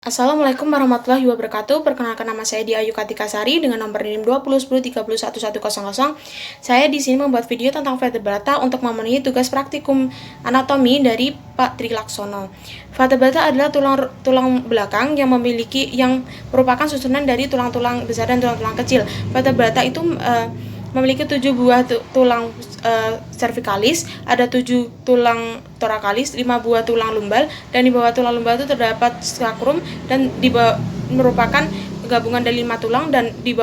Assalamualaikum warahmatullahi wabarakatuh. Perkenalkan, nama saya Diayu Katikasari dengan nomor NIM 2010301100. Saya di sini membuat video tentang vertebrata untuk memenuhi tugas praktikum anatomi dari Pak Tri Laksono. Vertebrata adalah tulang belakang yang merupakan susunan dari tulang-tulang besar dan tulang-tulang kecil. Vertebrata itu memiliki 7 buah tulang cervicalis, ada 7 tulang thoracalis, 5 buah tulang lumbal, dan di bawah tulang lumbal itu terdapat sacrum, dan merupakan gabungan dari 5 tulang, dan di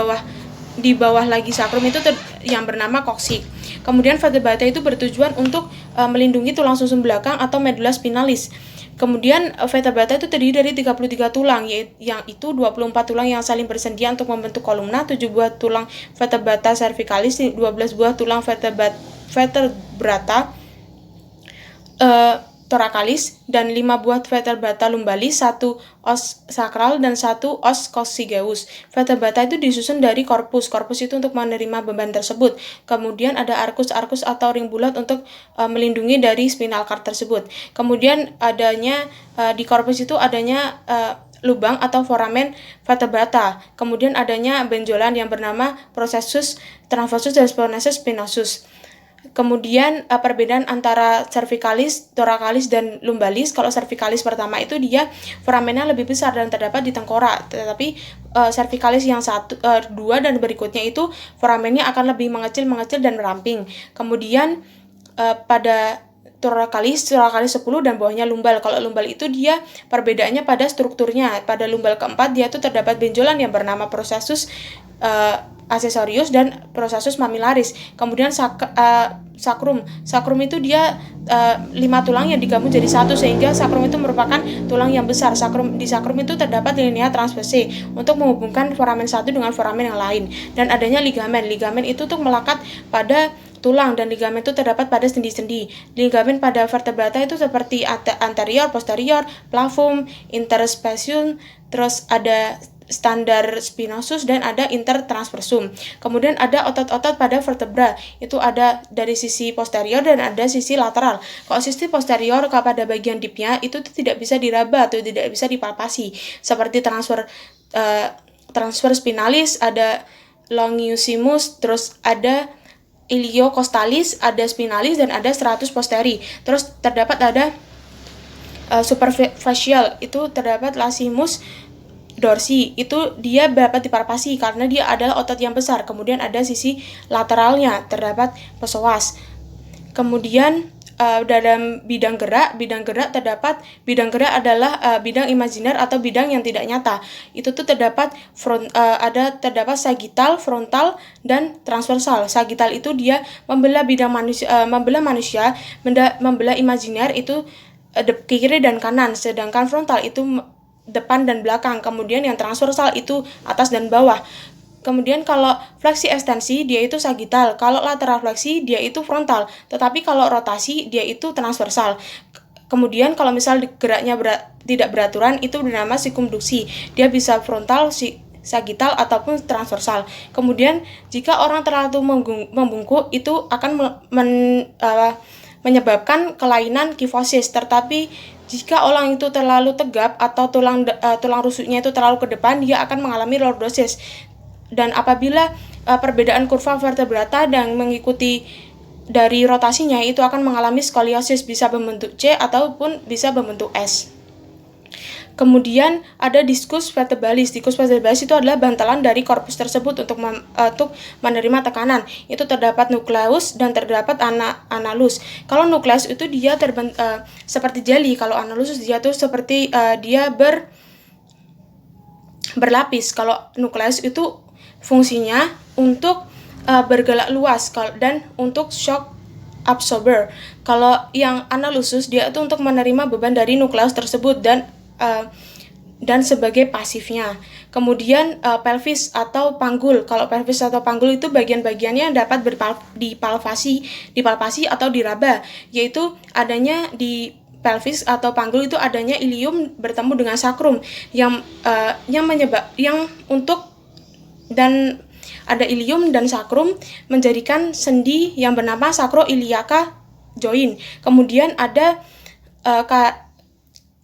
bawah lagi sacrum itu yang bernama coccyx. Kemudian vertebrata itu bertujuan untuk melindungi tulang susun belakang atau medulla spinalis. Kemudian vertebrata itu terdiri dari 33 tulang, yang itu 24 tulang yang saling bersendian untuk membentuk kolumna, 7 buah tulang vertebrata cervicalis, 12 buah tulang vertebrata thoracalis, dan 5 buah vertebrata lumbalis, 1 os sakral, dan 1 os coccygeus. Vertebrata itu disusun dari korpus itu untuk menerima beban tersebut. Kemudian ada arkus atau ring bulat untuk melindungi dari spinal cord tersebut. Kemudian adanya di korpus itu adanya lubang atau foramen vertebrata. Kemudian adanya benjolan yang bernama processus transversus dan processus spinosus. Kemudian perbedaan antara cervicalis, thoracalis, dan lumbalis. Kalau cervicalis pertama itu dia foramennya lebih besar dan terdapat di tengkorak, tetapi cervicalis yang 2 dan berikutnya itu foramennya akan lebih mengecil dan meramping. Kemudian pada thoracalis 10 dan bawahnya lumbal. Kalau lumbal itu dia perbedaannya pada strukturnya. Pada lumbal keempat dia itu terdapat benjolan yang bernama processus accessorius dan processus mamillaris. Kemudian sacrum itu dia 5 tulang yang digabung jadi satu, sehingga sacrum itu merupakan tulang yang besar. Di sacrum itu terdapat linea transverse untuk menghubungkan foramen satu dengan foramen yang lain, dan adanya ligamen itu untuk melekat pada tulang, dan ligamen itu terdapat pada sendi-sendi. Ligamen pada vertebrata itu seperti anterior, posterior, flavum, interspecium, terus ada standar spinosus, dan ada intertransversum. Kemudian ada otot-otot pada vertebra, itu ada dari sisi posterior dan ada sisi lateral. Kalau sisi posterior pada bagian deepnya itu tidak bisa diraba atau tidak bisa dipalpasi, seperti transfer spinalis, ada longissimus, terus ada iliocostalis, ada spinalis, dan ada stratus posteri. Terus terdapat ada superficial, itu terdapat latissimus dorsi, itu dia dapat dipalpasi karena dia adalah otot yang besar. Kemudian ada sisi lateralnya, terdapat psoas. Kemudian dalam bidang gerak terdapat bidang gerak adalah bidang imajiner atau bidang yang tidak nyata. Itu tuh terdapat terdapat sagittal, frontal, dan transversal. Sagittal itu dia membelah manusia, membelah imajiner itu kiri dan kanan, sedangkan frontal itu depan dan belakang. Kemudian yang transversal itu atas dan bawah. Kemudian kalau fleksi ekstensi dia itu sagittal, kalau lateral fleksi dia itu frontal, tetapi kalau rotasi dia itu transversal. Kemudian kalau misal geraknya tidak beraturan itu bernama sikumduksi, dia bisa frontal, sagittal, ataupun transversal. Kemudian jika orang terlalu membungkuk itu akan menyebabkan kelainan kifosis. Tetapi jika orang itu terlalu tegap atau tulang rusuknya itu terlalu ke depan, dia akan mengalami lordosis. Dan apabila perbedaan kurva vertebrata dan mengikuti dari rotasinya itu akan mengalami skoliosis, bisa berbentuk C ataupun bisa berbentuk S. Kemudian ada diskus vertebralis. Diskus vertebralis itu adalah bantalan dari korpus tersebut untuk menerima tekanan. Itu terdapat nukleus dan terdapat analus. Kalau nukleus itu dia seperti jeli. Kalau analus dia tuh seperti dia berlapis. Kalau nukleus itu fungsinya untuk bergerak luas dan untuk shock absorber. Kalau yang analusus dia itu untuk menerima beban dari nukleus tersebut dan sebagai pasifnya. Kemudian pelvis atau panggul. Kalau pelvis atau panggul itu bagian-bagiannya yang dapat dipalpasi atau diraba, yaitu adanya di pelvis atau panggul itu adanya ilium bertemu dengan sacrum dan ada ilium dan sacrum menjadikan sendi yang bernama sacroiliaca joint. Kemudian ada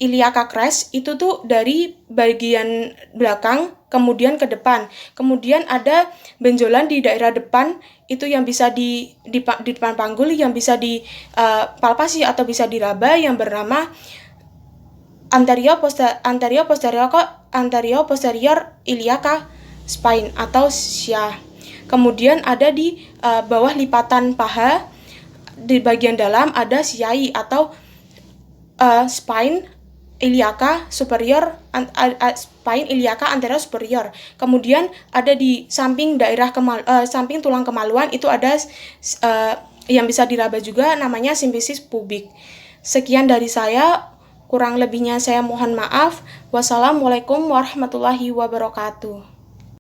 iliaca crest itu tuh dari bagian belakang kemudian ke depan. Kemudian ada benjolan di daerah depan itu yang bisa di depan panggul yang bisa dipalpasi atau bisa diraba yang bernama anterior posterior iliaca spine atau SIA. Kemudian ada di bawah lipatan paha di bagian dalam ada SIAI atau spine iliaca superior, spine iliaca anterior superior. Kemudian ada di samping samping tulang kemaluan itu ada yang bisa diraba juga namanya simfisis pubik. Sekian dari saya, kurang lebihnya saya mohon maaf. Wassalamualaikum warahmatullahi wabarakatuh.